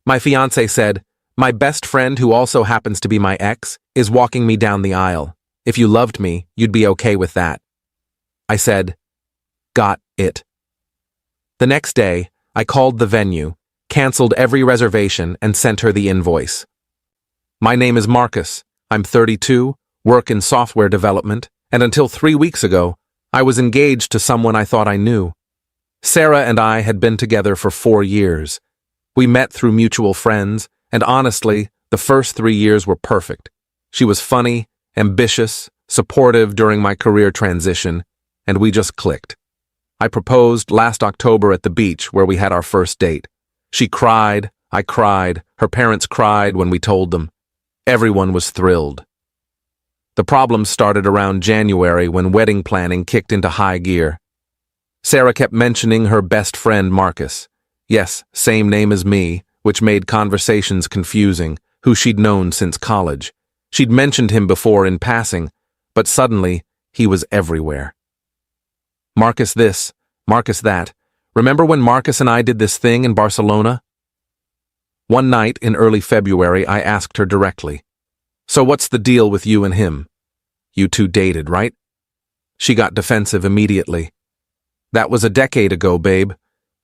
My fiancé said, "My best friend, who also happens to be my ex, is walking me down the aisle. If you loved me, you'd be okay with that." I said, "Got it." The next day, I called the venue, canceled every reservation, and sent her the invoice. "My name is Marcus. I'm 32, work in software development, and until 3 weeks ago, I was engaged to someone I thought I knew. Sarah and I had been together for 4 years. We met through mutual friends, and honestly, the first 3 years were perfect. She was funny, ambitious, supportive during my career transition, and we just clicked. I proposed last October at the beach where we had our first date. She cried, I cried, her parents cried when we told them. Everyone was thrilled. The problem started around January when wedding planning kicked into high gear. Sarah kept mentioning her best friend Marcus. Yes, same name as me, which made conversations confusing, who she'd known since college. She'd mentioned him before in passing, but suddenly he was everywhere. Marcus this, Marcus that. Remember when Marcus and I did this thing in Barcelona? One night in early February, I asked her directly, "So what's the deal with you and him? You two dated, right?" She got defensive immediately. "That was a decade ago, babe.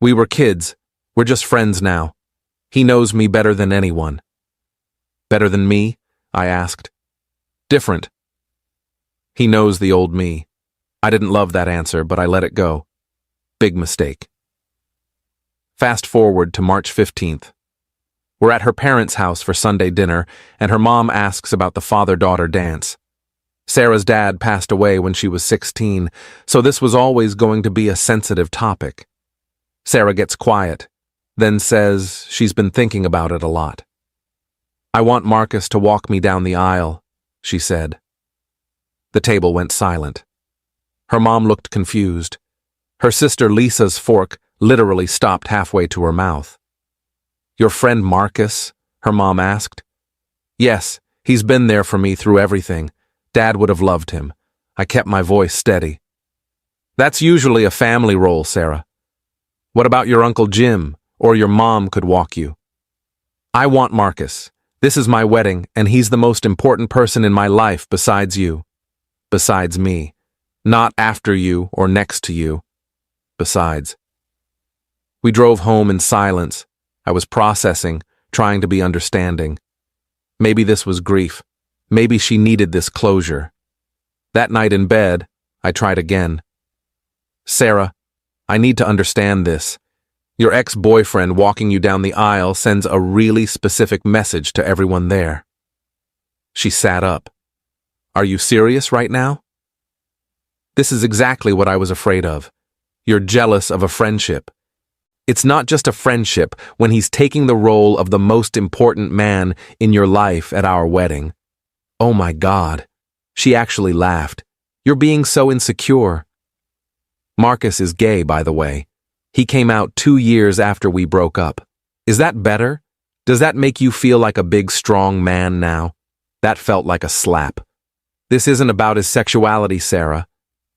We were kids. We're just friends now. He knows me better than anyone." "Better than me?" I asked. "Different. He knows the old me." I didn't love that answer, but I let it go. Big mistake. Fast forward to March 15th. We're at her parents' house for Sunday dinner, and her mom asks about the father-daughter dance. Sarah's dad passed away when she was 16, so this was always going to be a sensitive topic. Sarah gets quiet, then says she's been thinking about it a lot. "I want Marcus to walk me down the aisle," she said. The table went silent. Her mom looked confused. Her sister Lisa's fork literally stopped halfway to her mouth. "Your friend Marcus?" her mom asked. "Yes, he's been there for me through everything. Dad would have loved him." I kept my voice steady. "That's usually a family role, Sarah. What about your Uncle Jim, or your mom could walk you?" "I want Marcus. This is my wedding, and he's the most important person in my life besides you. Besides me. Not after you or next to you. Besides." We drove home in silence. I was processing, trying to be understanding. Maybe this was grief. Maybe she needed this closure. That night in bed, I tried again. "Sarah, I need to understand this. Your ex-boyfriend walking you down the aisle sends a really specific message to everyone there." She sat up. "Are you serious right now?" "This is exactly what I was afraid of. You're jealous of a friendship. It's not just a friendship when he's taking the role of the most important man in your life at our wedding." "Oh my God." She actually laughed. "You're being so insecure." "Marcus is gay, by the way. He came out 2 years after we broke up. Is that better? Does that make you feel like a big, strong man now?" That felt like a slap. "This isn't about his sexuality, Sarah.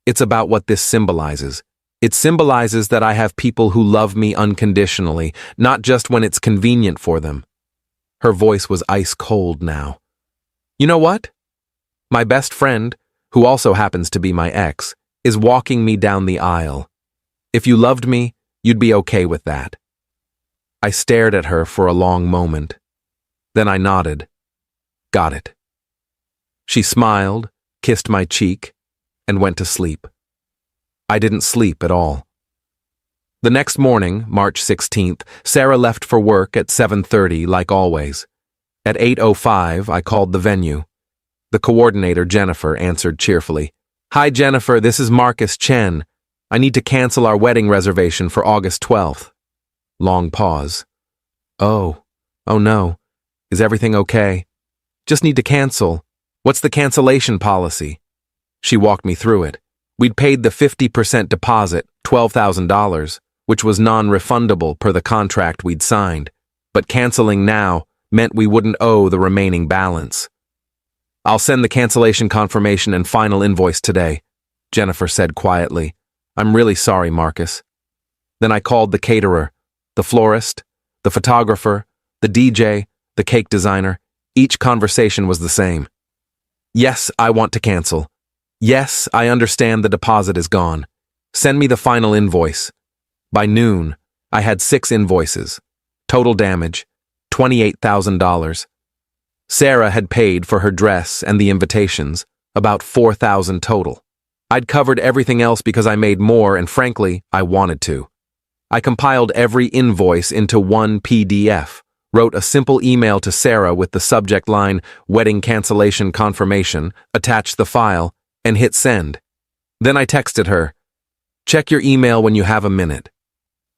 It's about what this symbolizes. It symbolizes that I have people who love me unconditionally, not just when it's convenient for them." Her voice was ice cold now. "You know what? My best friend, who also happens to be my ex, is walking me down the aisle. If you loved me, you'd be okay with that." I stared at her for a long moment. Then I nodded. "Got it." She smiled, kissed my cheek, and went to sleep. I didn't sleep at all. The next morning, March 16th, Sarah left for work at 7:30 like always. At 8:05, I called the venue. The coordinator, Jennifer, answered cheerfully. "Hi, Jennifer, this is Marcus Chen. I need to cancel our wedding reservation for August 12th. Long pause. Oh no. Is everything okay? Just need to cancel. What's the cancellation policy?" She walked me through it. We'd paid the 50% deposit, $12,000, which was non-refundable per the contract we'd signed, but canceling now meant we wouldn't owe the remaining balance. "I'll send the cancellation confirmation and final invoice today," Jennifer said quietly. "I'm really sorry, Marcus." Then I called the caterer, the florist, the photographer, The DJ, the cake designer, each conversation was the same. Yes, I want to cancel. Yes, I understand the deposit is gone. Send me the final invoice. By noon, I had 6 invoices. Total damage, $28,000. Sarah had paid for her dress and the invitations, about $4,000 total. I'd covered everything else because I made more and frankly, I wanted to. I compiled every invoice into one PDF, wrote a simple email to Sarah with the subject line, "Wedding cancellation confirmation," attached the file, and hit send. Then I texted her, "Check your email when you have a minute."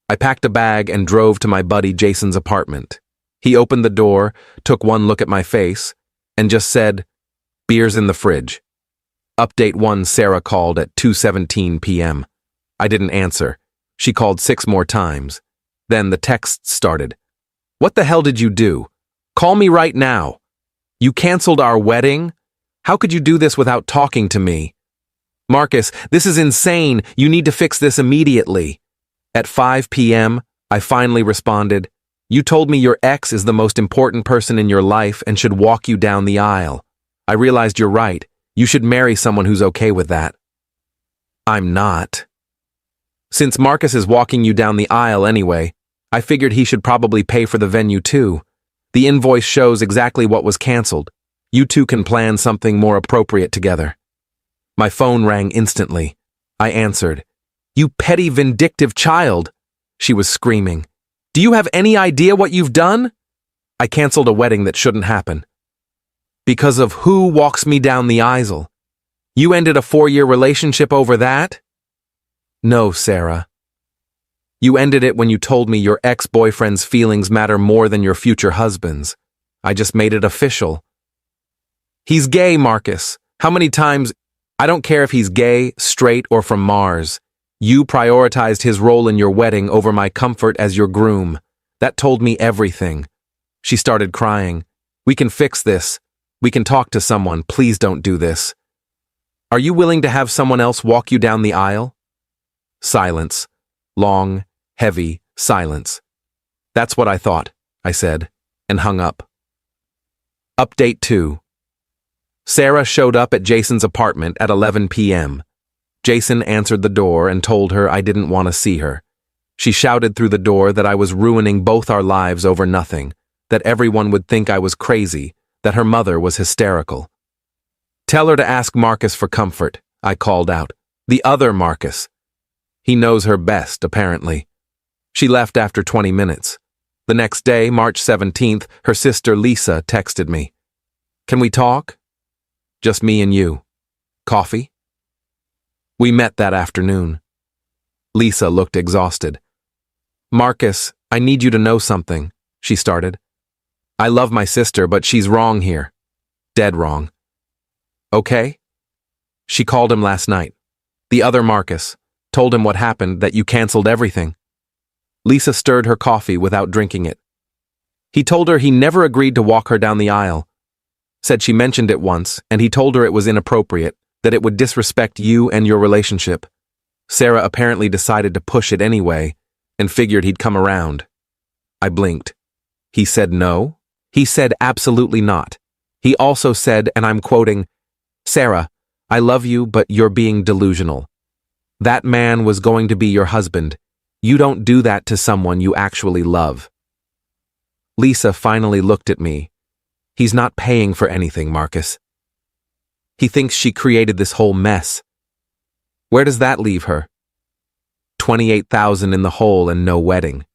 I packed a bag and drove to my buddy Jason's apartment. He opened the door, took one look at my face, and just said, "Beer's in the fridge." Update 1, Sarah called at 2:17 p.m. I didn't answer. She called 6 more times. Then the texts started. "What the hell did you do? Call me right now. You canceled our wedding? How could you do this without talking to me? Marcus, this is insane. You need to fix this immediately." At 5 p.m., I finally responded, "You told me your ex is the most important person in your life and should walk you down the aisle. I realized you're right. You should marry someone who's okay with that." "I'm not." "Since Marcus is walking you down the aisle anyway, I figured he should probably pay for the venue too. The invoice shows exactly what was canceled. You two can plan something more appropriate together." My phone rang instantly. I answered. "You petty, vindictive child," she was screaming. "Do you have any idea what you've done?" "I canceled a wedding that shouldn't happen." "Because of who walks me down the aisle? You ended a 4-year relationship over that?" "No, Sarah. You ended it when you told me your ex-boyfriend's feelings matter more than your future husband's. I just made it official." "He's gay, Marcus. How many times? I don't care if he's gay, straight, or from Mars. You prioritized his role in your wedding over my comfort as your groom. That told me everything." She started crying. "We can fix this. We can talk to someone. Please don't do this." "Are you willing to have someone else walk you down the aisle?" Silence. Long, heavy silence. "That's what I thought," I said, and hung up. Update 2. Sarah showed up at Jason's apartment at 11 p.m. Jason answered the door and told her I didn't want to see her. She shouted through the door that I was ruining both our lives over nothing, that everyone would think I was crazy, that her mother was hysterical. "Tell her to ask Marcus for comfort," I called out. "The other Marcus. He knows her best, apparently." She left after 20 minutes. The next day, March 17th, her sister Lisa texted me. "Can we talk? Just me and you. Coffee?" We met that afternoon. Lisa looked exhausted. "Marcus, I need you to know something," she started. "I love my sister, but she's wrong here. Dead wrong." "Okay?" "She called him last night. The other Marcus. Told him what happened, that you canceled everything." Lisa stirred her coffee without drinking it. "He told her he never agreed to walk her down the aisle. Said she mentioned it once, and he told her it was inappropriate, that it would disrespect you and your relationship. Sarah apparently decided to push it anyway, and figured he'd come around." I blinked. "He said no?" "He said absolutely not. He also said, and I'm quoting, 'Sarah, I love you, but you're being delusional. That man was going to be your husband. You don't do that to someone you actually love.'" Lisa finally looked at me. "He's not paying for anything, Marcus. He thinks she created this whole mess. Where does that leave her? 28,000 in the hole and no wedding."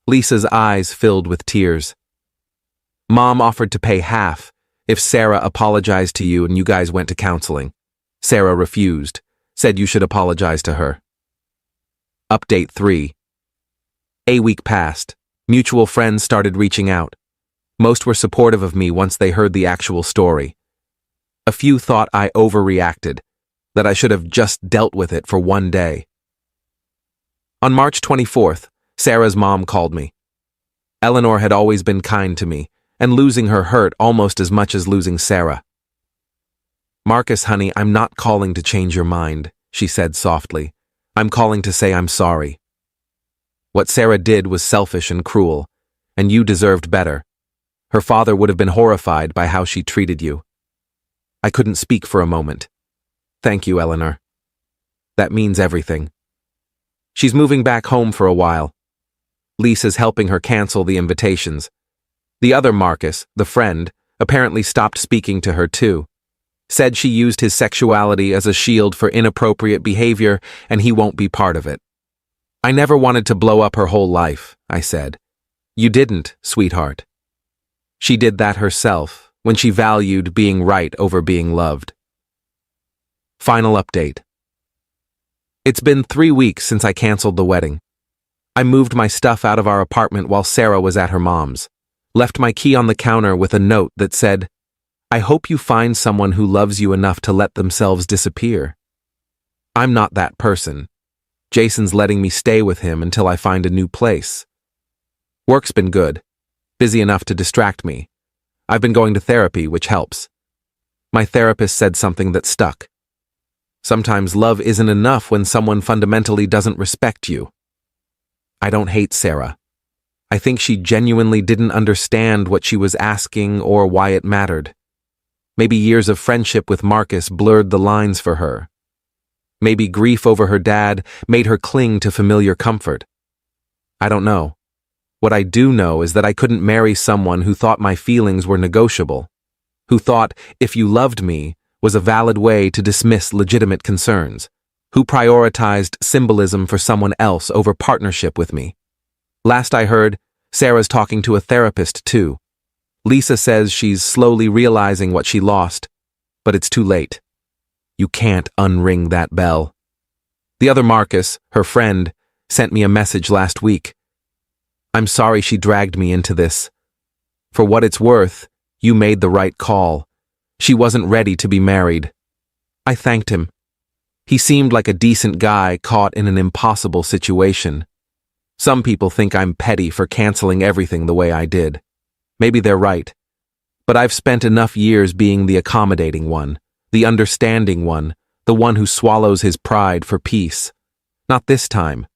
Lisa's eyes filled with tears. "Mom offered to pay half if Sarah apologized to you and you guys went to counseling. Sarah refused, said you should apologize to her." Update 3. A week passed. Mutual friends started reaching out. Most were supportive of me once they heard the actual story. A few thought I overreacted, that I should have just dealt with it for one day. On March 24th, Sarah's mom called me. Eleanor had always been kind to me, and losing her hurt almost as much as losing Sarah. "Marcus, honey, I'm not calling to change your mind," she said softly. "I'm calling to say I'm sorry. What Sarah did was selfish and cruel, and you deserved better. Her father would have been horrified by how she treated you. I couldn't speak for a moment. Thank you, Eleanor. That means everything. She's moving back home for a while. Lisa's helping her cancel the invitations. The other Marcus, the friend, apparently stopped speaking to her too. Said she used his sexuality as a shield for inappropriate behavior and he won't be part of it. I never wanted to blow up her whole life, I said. You didn't, sweetheart. She did that herself when she valued being right over being loved. Final update. It's been 3 weeks since I canceled the wedding. I moved my stuff out of our apartment while Sarah was at her mom's. Left my key on the counter with a note that said, I hope you find someone who loves you enough to let themselves disappear. I'm not that person. Jason's letting me stay with him until I find a new place. Work's been good. Busy enough to distract me. I've been going to therapy, which helps. My therapist said something that stuck. Sometimes love isn't enough when someone fundamentally doesn't respect you. I don't hate Sarah. I think she genuinely didn't understand what she was asking or why it mattered. Maybe years of friendship with Marcus blurred the lines for her. Maybe grief over her dad made her cling to familiar comfort. I don't know. What I do know is that I couldn't marry someone who thought my feelings were negotiable, who thought if you loved me was a valid way to dismiss legitimate concerns, who prioritized symbolism for someone else over partnership with me. Last I heard, Sarah's talking to a therapist too. Lisa says she's slowly realizing what she lost, but it's too late. You can't unring that bell. The other Marcus, her friend, sent me a message last week. I'm sorry she dragged me into this. For what it's worth, you made the right call. She wasn't ready to be married. I thanked him. He seemed like a decent guy caught in an impossible situation. Some people think I'm petty for canceling everything the way I did. Maybe they're right. But I've spent enough years being the accommodating one, the understanding one, the one who swallows his pride for peace. Not this time.